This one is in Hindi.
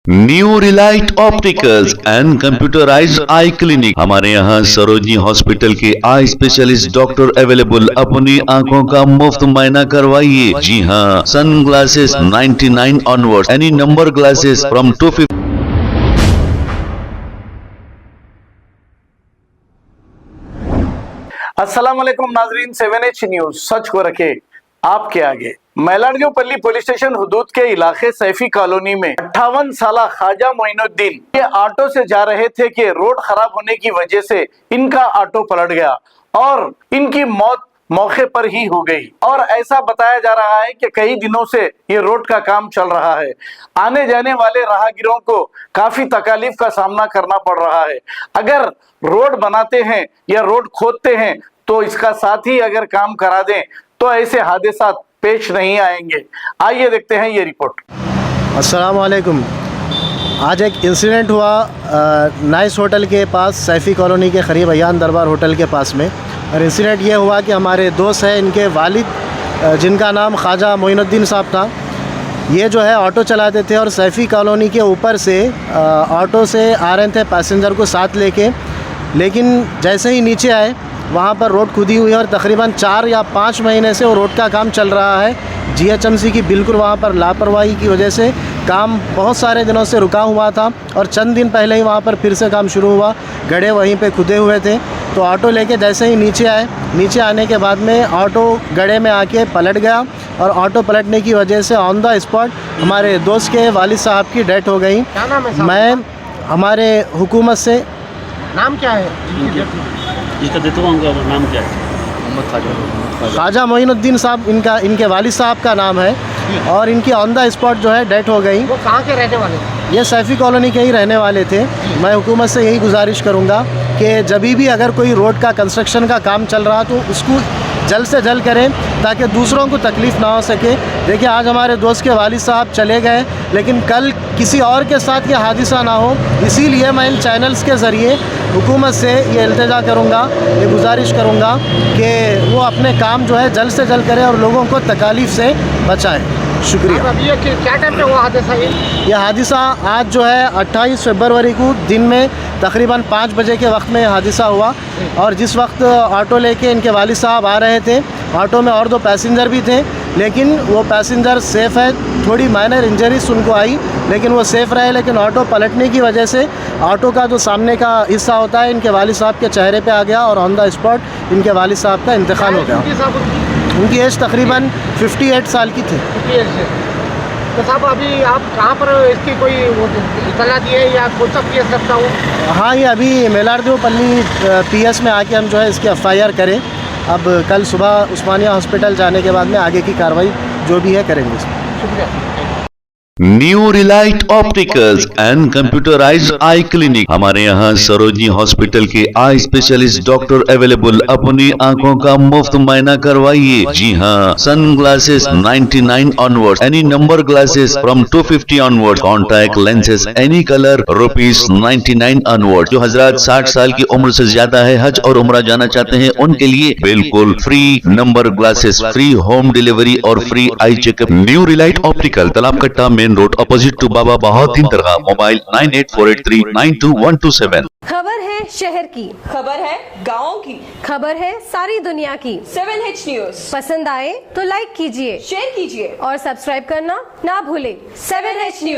New Relight opticals and computerised I clinic. हमारे यहाँ सरोजनी हॉस्पिटल के आई स्पेशलिस्ट डॉक्टर अवेलेबल। अपनी आंखों का मुफ्त मुआयना करवाइए। जी हाँ, sun glasses 99 onward, any number glasses from 250। अस्सलाम वालेकुम नाजरीन, 7H न्यूज सच को रखे आपके आगे। मैलाडगोपल्ली पुलिस स्टेशन हुदूद के इलाके सैफी कॉलोनी में 58 साला ख्वाजा मोइनुद्दीन ये ऑटो से जा रहे थे कि रोड खराब होने की वजह से इनका ऑटो पलट गया और इनकी मौत मौके पर ही हो गई। और ऐसा बताया जा रहा है कि कई दिनों से ये रोड का काम चल रहा है। आने जाने वाले राहगीरों को काफी तकालीफ का सामना करना पड़ रहा है। अगर रोड बनाते हैं या रोड खोदते हैं तो इसका साथ ही अगर काम करा दें तो ऐसे हादसा पेश नहीं आएंगे। आइए देखते हैं ये रिपोर्ट। अस्सलाम वालेकुम। आज एक इंसिडेंट हुआ नाइस होटल के पास, सैफी कॉलोनी के करीब, अयान दरबार होटल के पास में। और इंसिडेंट ये हुआ कि हमारे दोस्त हैं, इनके वालिद जिनका नाम ख्वाजा मोइनुद्दीन साहब था, ये जो है ऑटो चलाते थे और सैफी कॉलोनी के ऊपर से ऑटो से आ रहे थे पैसेंजर को साथ लेके। लेकिन जैसे ही नीचे आए वहाँ पर रोड खुदी हुई है और तकरीबन 4 या 5 महीने से वो रोड का काम चल रहा है। GHMC की बिल्कुल वहाँ पर लापरवाही की वजह से काम बहुत सारे दिनों से रुका हुआ था और चंद दिन पहले ही वहाँ पर फिर से काम शुरू हुआ। गड्ढे वहीं पे खुदे हुए थे, तो ऑटो लेके जैसे ही नीचे आए, नीचे आने के बाद में ऑटो गड्ढे में आके पलट गया और ऑटो पलटने की वजह से ऑन द स्पॉट हमारे दोस्त के वालिद साहब की डेथ हो गई। क्या नाम है साहब? मैं हमारे हुकूमत से, नाम क्या है? इसका देता हूँ, नाम क्या है? ख्वाजा मोइनुद्दीन साहब इनके वालिद साहब का नाम है और इनकी ऑन द स्पॉट जो है डेथ हो गई। वो कहाँ के रहने वाले हैं? ये सैफी कॉलोनी के ही रहने वाले थे। मैं हुकूमत से यही गुजारिश करूँगा कि जब भी अगर कोई रोड का कंस्ट्रक्शन का काम चल रहा तो उसको जल्द से जल्द करें ताकि दूसरों को तकलीफ़ ना हो सके। देखिए, आज हमारे दोस्त के वालिद साहब चले गए, लेकिन कल किसी और के साथ ये हादसा ना हो, इसीलिए मैं इन चैनल्स के ज़रिए हुकूमत से ये इल्तिजा करूँगा, ये गुजारिश करूँगा कि वो अपने काम जो है जल्द से जल्द करें और लोगों को तकालीफ से बचाएँ। शुक्रिया। अब ये क्या टाइम पे हुआ हादसा? ये हादसा आज जो है 28 फरवरी को दिन में तकरीबन 5 बजे के वक्त में हादसा हुआ। और जिस वक्त ऑटो लेके इनके वालिद साहब आ रहे थे, ऑटो में और 2 पैसेंजर भी थे, लेकिन वो पैसेंजर सेफ़ है। थोड़ी माइनर इंजरीज उनको आई लेकिन वो सेफ़ रहे। लेकिन ऑटो पलटने की वजह से ऑटो का जो सामने का हिस्सा होता है इनके वालिद साहब के चेहरे पे आ गया और ऑन द स्पॉट इनके वालिद साहब का इंतकाल हो गया। उनकी एज तकरीबन 58 साल की थी। तो साहब, अभी आप कहाँ पर इसकी कोई इतला दी है या कौन सा PS रखता हूँ? हाँ, ये अभी मैलाडगोपल्ली PS में आके हम जो है इसकी FIR करें। अब कल सुबह उस्मानिया हॉस्पिटल जाने के बाद में आगे की कार्रवाई जो भी है करेंगे। शुक्रिया। New Relight opticals and computerised I clinic. हमारे यहाँ सरोजनी हॉस्पिटल के आई स्पेशलिस्ट डॉक्टर अवेलेबल। अपनी आंखों का मुफ्त मुआयना करवाइए। जी हाँ, sun glasses 99 onward, any number glasses from 250 onward, contact lenses any colour ₹99 onward. जो हजरात 60 साल की उम्र से ज्यादा है, हज और उम्रा जाना चाहते हैं, उनके लिए बिल्कुल free number glasses, free home delivery और free eye checkup. New relight optical, Talab Katta, main road, opposite to Baba Bahauddin दरगाह। मोबाइल 9848392127। खबर है शहर की, खबर है गाँव की, खबर है सारी दुनिया की। 7H न्यूज पसंद आए तो लाइक कीजिए, शेयर कीजिए और सब्सक्राइब करना ना भूले। 7H news.